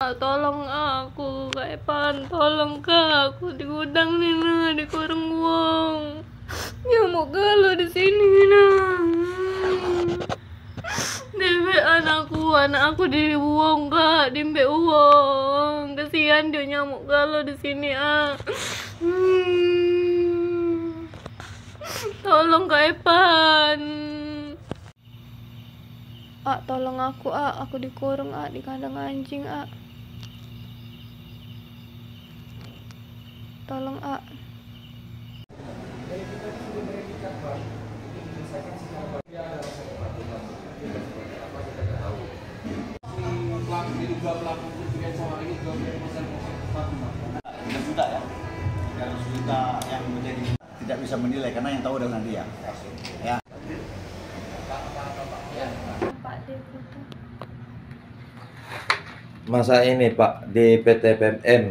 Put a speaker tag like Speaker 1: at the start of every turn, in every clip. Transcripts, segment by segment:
Speaker 1: Tolong aku, Kak Epan, tolong Kak, aku di gudang nih, nah, dikurung uang. Nyamuk galau di sini, nah. Dembek anak aku dibuang Kak, dembek uang. Kasihan dia nyamuk galau di sini, ah. Tolong Kak Epan. Tolong aku dikurung, di kandang anjing, Tolong,
Speaker 2: Diduga pelaku pencurian sama ini juga sudah ya, yang kita yang menjadi tidak bisa menilai karena yang tahu adalah dia. Ya.
Speaker 3: Masa ini Pak di PT PMM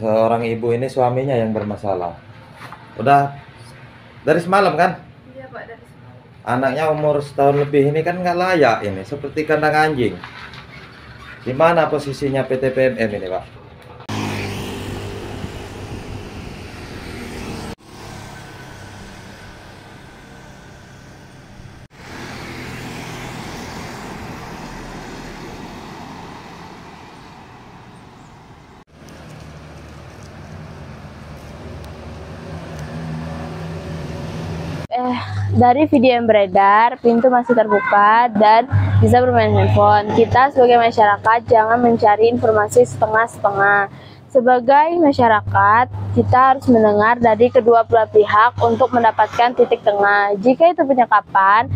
Speaker 3: seorang ibu ini suaminya yang bermasalah. Udah dari semalam kan?
Speaker 1: Iya Pak, dari semalam.
Speaker 3: Anaknya umur setahun lebih ini kan nggak layak ini, seperti kandang anjing. Di mana posisinya PT PMM ini Pak?
Speaker 4: Dari video yang beredar, pintu masih terbuka dan bisa bermain handphone. Kita sebagai masyarakat jangan mencari informasi setengah-setengah. Sebagai masyarakat, kita harus mendengar dari kedua belah pihak untuk mendapatkan titik tengah. Jika itu penyekapan,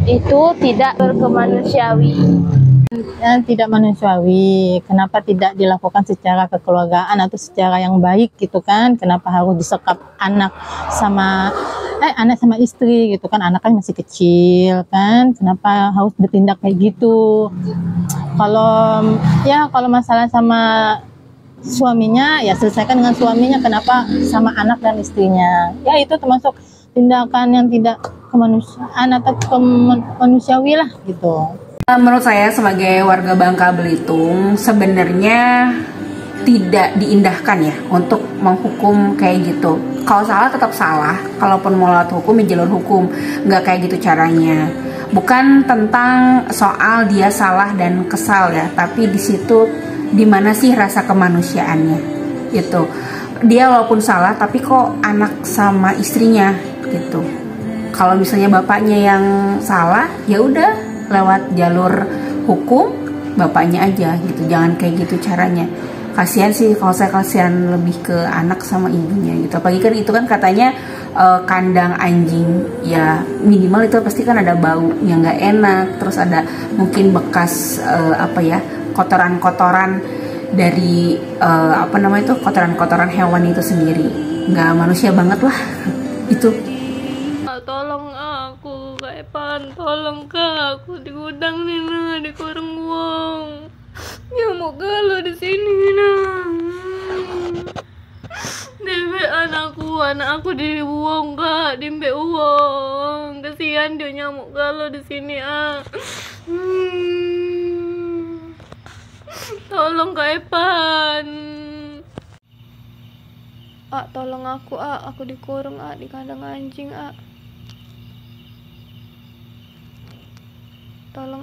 Speaker 4: itu tidak berkemanusiawi.
Speaker 5: Tidak manusiawi. Kenapa tidak dilakukan secara kekeluargaan atau secara yang baik gitu kan? Kenapa harus disekap anak sama istri gitu kan? Anak kan masih kecil kan? Kenapa harus bertindak kayak gitu? Kalau masalah sama suaminya ya selesaikan dengan suaminya. Kenapa sama anak dan istrinya? Ya itu termasuk tindakan yang tidak kemanusiaan atau kemanusiawi lah gitu.
Speaker 6: Menurut saya sebagai warga Bangka Belitung sebenarnya tidak diindahkan ya untuk menghukum kayak gitu. Kalau salah tetap salah, kalaupun mau lewat hukum ya jalur hukum, nggak kayak gitu caranya. Bukan tentang soal dia salah dan kesal ya, tapi di situ dimana sih rasa kemanusiaannya gitu. Dia walaupun salah tapi kok anak sama istrinya gitu. Kalau misalnya bapaknya yang salah ya udah lewat jalur hukum bapaknya aja gitu, jangan kayak gitu caranya. Kasihan sih, kalau saya kasihan lebih ke anak sama ibunya gitu. Apalagi kan itu kan katanya kandang anjing ya, minimal itu pasti kan ada bau yang nggak enak, terus ada mungkin bekas kotoran-kotoran dari kotoran-kotoran hewan itu sendiri. Nggak manusia banget lah itu.
Speaker 1: Tolong aku, Kak Epan, tolong Kak, aku di gudang nih, nah, dikurung uang. Nyamuk galau di sini, nah. Dembek anak aku dibuang Kak, dembek uang. Kasihan dia nyamuk galau di sini, ah. Tolong Kak Epan. Tolong aku dikurung, di kandang anjing, Tolong,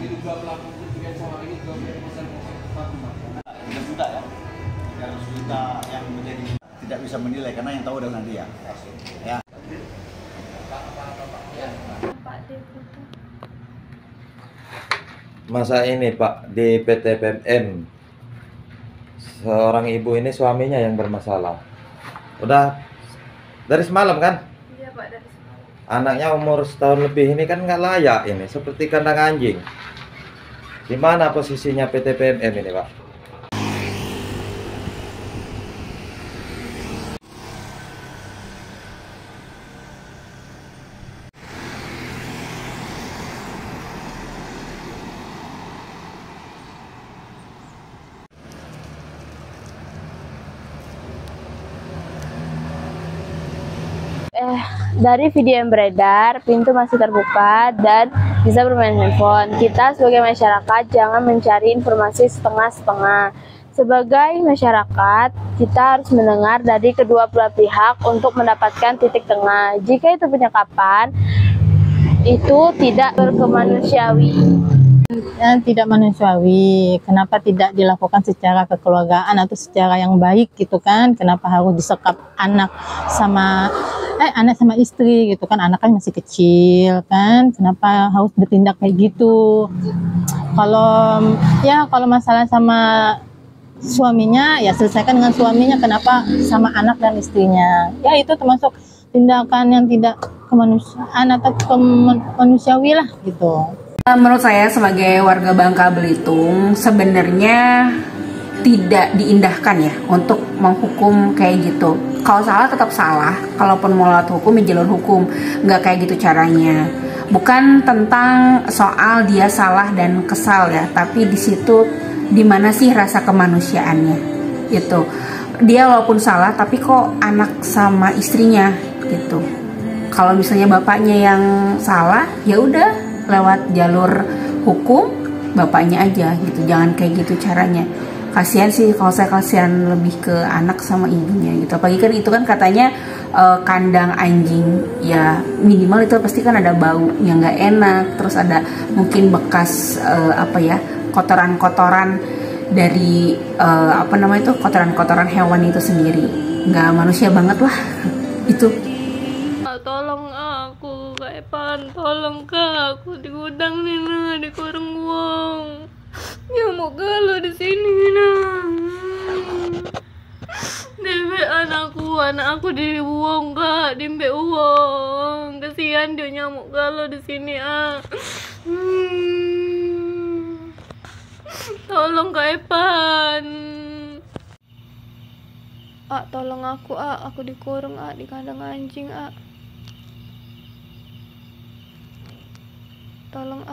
Speaker 2: diduga pelaku pencurian sama ini juga sudah ya, yang kita yang menjadi tidak bisa menilai karena yang tahu adalah dia. Ya.
Speaker 3: Masa ini Pak di PT PMM seorang ibu ini suaminya yang bermasalah. Udah dari semalam kan?
Speaker 1: Iya Pak, dari semalam.
Speaker 3: Anaknya umur setahun lebih ini kan nggak layak ini, seperti kandang anjing. Di mana posisinya PT PMM ini Pak?
Speaker 4: dari video yang beredar, pintu masih terbuka dan bisa bermain handphone. Kita sebagai masyarakat jangan mencari informasi setengah-setengah. Sebagai masyarakat, kita harus mendengar dari kedua belah pihak untuk mendapatkan titik tengah. Jika itu penyekapan, itu tidak berkemanusiawi.
Speaker 5: Tidak manusiawi. Kenapa tidak dilakukan secara kekeluargaan atau secara yang baik gitu kan? Kenapa harus disekap anak sama istri gitu kan? Anak kan masih kecil kan? Kenapa harus bertindak kayak gitu? Kalau masalah sama suaminya ya selesaikan dengan suaminya. Kenapa sama anak dan istrinya? Ya itu termasuk tindakan yang tidak kemanusiaan atau manusiawi lah gitu.
Speaker 6: Menurut saya sebagai warga Bangka Belitung sebenarnya tidak diindahkan ya untuk menghukum kayak gitu. Kalau salah tetap salah, kalaupun mau lewat hukum ya jalur hukum, nggak kayak gitu caranya. Bukan tentang soal dia salah dan kesal ya, tapi di situ dimana sih rasa kemanusiaannya gitu. Dia walaupun salah tapi kok anak sama istrinya gitu. Kalau misalnya bapaknya yang salah ya udah lewat jalur hukum bapaknya aja gitu, jangan kayak gitu caranya. Kasihan sih, kalau saya kasihan lebih ke anak sama ibunya gitu. Apalagi kan itu kan katanya kandang anjing ya, minimal itu pasti kan ada bau yang nggak enak, terus ada mungkin bekas kotoran-kotoran dari kotoran-kotoran hewan itu sendiri. Nggak manusia banget lah itu.
Speaker 1: Tolong aku, Kak Epan, tolong Kak, aku di gudang nih nah, dikurung uang. Nyamuk galau di sini nah. Dembek anak aku dibuang Kak, dembek uang. Kasihan dia nyamuk galau di sini Tolong Kak Epan. Tolong aku dikurung di kandang anjing Tolong